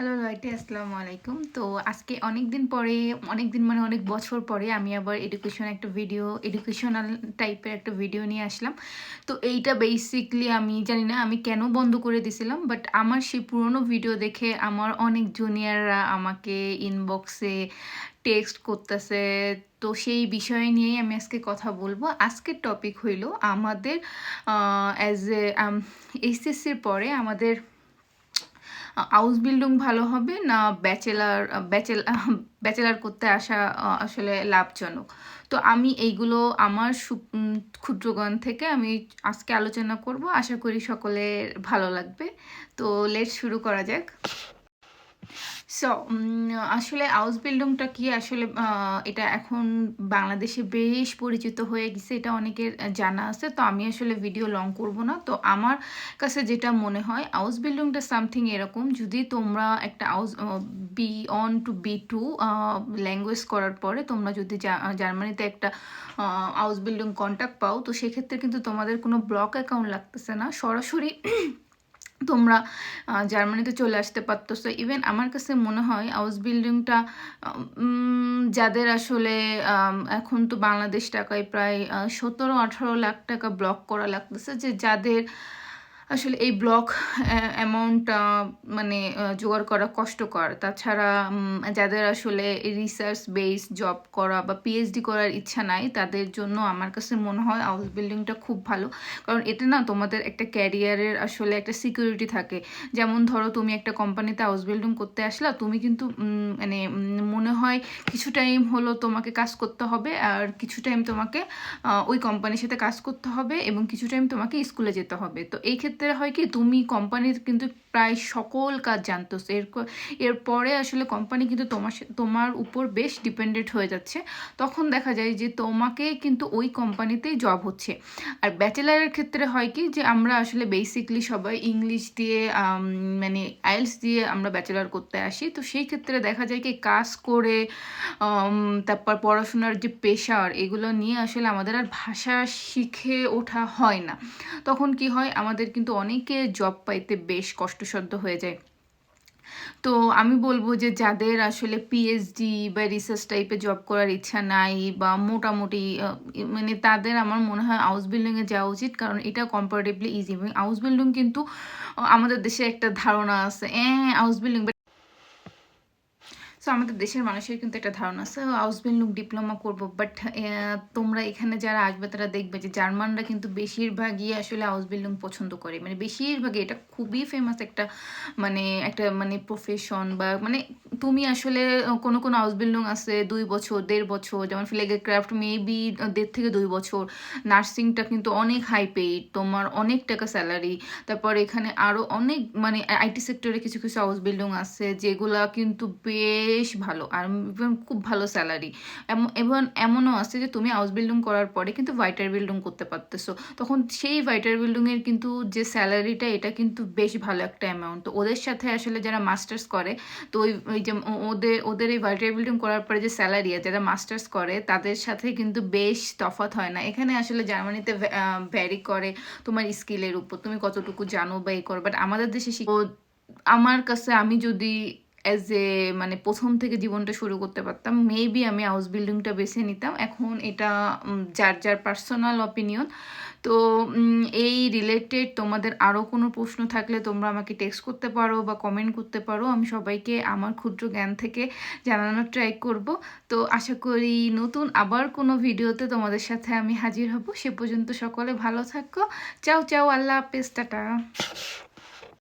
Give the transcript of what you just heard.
Hello লাইটি, আসসালামু আলাইকুম। তো আজকে অনেক দিন পরে, অনেক দিন মানে অনেক বছর পরে আমি আবার এডুকেশনাল টাইপের একটা ভিডিও নিয়ে আসলাম। তো এইটা বেসিকলি আমি জানি না আমি কেন বন্ধ করে দিছিলাম, বাট আমার সেই পুরনো ভিডিও দেখে আমার অনেক জুনিয়ররা আমাকে ইনবক্সে টেক্সট করতেছে। তো সেই বিষয় নিয়েই আমি আজকে কথা বলবো। আজকের টপিক হইল আমাদের অ্যাজ এ এইচএসসির পরে আমাদের হাউস বিল্ডিং ভালো হবে না ব্যাচেলার করতে আসা আসলে লাভজনক। তো আমি এইগুলো আমার ক্ষুদ্রজ্ঞান থেকে আমি আজকে আলোচনা করব, আশা করি সকলের ভালো লাগবে। তো লেটস শুরু করা যাক। সো আসলে হাউস বিল্ডিংটা কি আসলে এটা এখন বাংলাদেশে বেশ পরিচিত হয়ে গেছে, এটা অনেকের জানা আছে। তো আমি আসলে ভিডিও লং করব না। তো আমার কাছে যেটা মনে হয় হাউস বিল্ডিংটা সামথিং এরকম, যদি তোমরা একটা B1 to B2 ল্যাঙ্গুয়েজ করার পরে তোমরা যদি জার্মানিতে একটা হাউস বিল্ডিং কন্ট্যাক্ট পাও, তো সেক্ষেত্রে কিন্তু তোমাদের কোনো ব্লক অ্যাকাউন্ট লাগতেছে না, সরাসরি তোমরা জার্মানিতে চলে আসতে পারতেছো। ইভেন আমার কাছে মনে হয় হাউস বিল্ডিংটা যাদের আসলে এখন তো বাংলাদেশ টাকায় প্রায় 17-18 লাখ টাকা ব্লক করা লাগতেছে, যে যাদের আসলে এই ব্লক অ্যামাউন্ট মানে জোগাড় করা কষ্টকর। তাছাড়া যাদের আসলে রিসার্চ বেস জব করা বা পিএইচডি করার ইচ্ছা নাই, তাদের জন্য আমার কাছে মনে হয় হাউস বিল্ডিংটা খুব ভালো। কারণ এটা না তোমাদের একটা ক্যারিয়ারের আসলে একটা সিকিউরিটি থাকে। যেমন ধরো তুমি একটা কোম্পানিতে হাউস বিল্ডিং করতে আসলা, তুমি কিন্তু মানে মনে হয় কিছু টাইম হলো তোমাকে কাজ করতে হবে, আর কিছু টাইম তোমাকে ওই কোম্পানির সাথে কাজ করতে হবে, এবং কিছু টাইম তোমাকে স্কুলে যেতে হবে। তো এই ক্ষেত্রে হয় কি, তুমি কোম্পানির কিন্তু প্রায় সকল কাজ জানতো। এরপরে আসলে কোম্পানি কিন্তু তোমার উপর বেশ ডিপেন্ডেন্ট হয়ে যাচ্ছে। তখন দেখা যায় যে তোমাকে কিন্তু ওই কোম্পানিতেই জব হচ্ছে। আর ব্যাচেলারের ক্ষেত্রে হয় কি, যে আমরা আসলে বেসিকলি সবাই ইংলিশ দিয়ে মানে আইএলটিএস দিয়ে আমরা ব্যাচেলার করতে আসি। তো সেই ক্ষেত্রে দেখা যায় কি, কাজ করে তারপর পড়াশোনার যে পেশার এগুলো নিয়ে আসলে আমাদের আর ভাষা শিখে ওঠা হয় না। তখন কি হয়, আমাদের কিন্তু অনেকে জব পাইতে বেশ কষ্টসাধ্য হয়ে যায়। তো আমি বলবো যে যাদের আসলে পিএইচডি বা রিসার্চ টাইপে জব করার ইচ্ছা নাই, বা মোটামুটি মানে তাদের আমার মনে হয় হাউস বিল্ডিংয়ে যাওয়া উচিত। কারণ এটা কম্পারেটিভলি ইজি। হাউস বিল্ডিং কিন্তু আমাদের দেশে একটা ধারণা আছে, হাউস বিল্ডিং, সো আমাদের দেশের মানুষের কিন্তু একটা ধারণা আছে হাউস বিল্ডিং ডিপ্লোমা করবো। বাট তোমরা এখানে যারা আসবে তারা দেখবে যে জার্মানরা কিন্তু বেশিরভাগই আসলে হাউস বিল্ডিং পছন্দ করে। মানে বেশিরভাগই এটা খুবই ফেমাস একটা প্রফেশন। বা মানে তুমি আসলে কোনো কোনো হাউস বিল্ডিং আছে 2 বছর 1.5 বছর, যেমন ফ্লেগে ক্রাফট মেবি 1.5 থেকে 2 বছর। নার্সিংটা কিন্তু অনেক হাই পেইড, তোমার অনেক টাকা স্যালারি। তারপর এখানে আরও অনেক মানে আইটি সেক্টরে কিছু কিছু হাউস বিল্ডিং আছে যেগুলা কিন্তু বেশ ভালো, আর খুব ভালো স্যালারি। এবং এমনও আছে যে তুমি হাউস বিল্ডিং করার পরে কিন্তু ভাইটার বিল্ডিং করতে পারতেছো। তখন সেই ভাইটার বিল্ডিংয়ের কিন্তু যে স্যালারিটা, এটা কিন্তু বেশ ভালো একটা অ্যামাউন্ট। তো ওদের সাথে আসলে যারা মাস্টার্স করে, তো ওই যে ওদের এই ভাইটার বিল্ডিং করার পরে যে স্যালারি আছে, যারা মাস্টার্স করে তাদের সাথে কিন্তু বেশ তফাৎ হয় না। এখানে আসলে জার্মানিতে ভ্যারি করে তোমার স্কিলের উপর, তুমি কতটুকু জানো বা এই করো। বাট আমাদের দেশে আমার কাছে, আমি যদি অ্যাজ এ মানে প্রথম থেকে জীবনটা শুরু করতে পারতাম, মেবি আমি হাউস বিল্ডিংটা বেছে নিতাম। এখন এটা যার যার পার্সোনাল অপিনিয়ন। তো এই রিলেটেড তোমাদের আরও কোনো প্রশ্ন থাকলে তোমরা আমাকে টেক্সট করতে পারো বা কমেন্ট করতে পারো। আমি সবাইকে আমার ক্ষুদ্র জ্ঞান থেকে জানানোর ট্রাই করব। তো আশা করি নতুন আবার কোনো ভিডিওতে তোমাদের সাথে আমি হাজির হব। সে পর্যন্ত সকলে ভালো থাকো। চাও চাও, আল্লাহ হাফেজ, টাটা।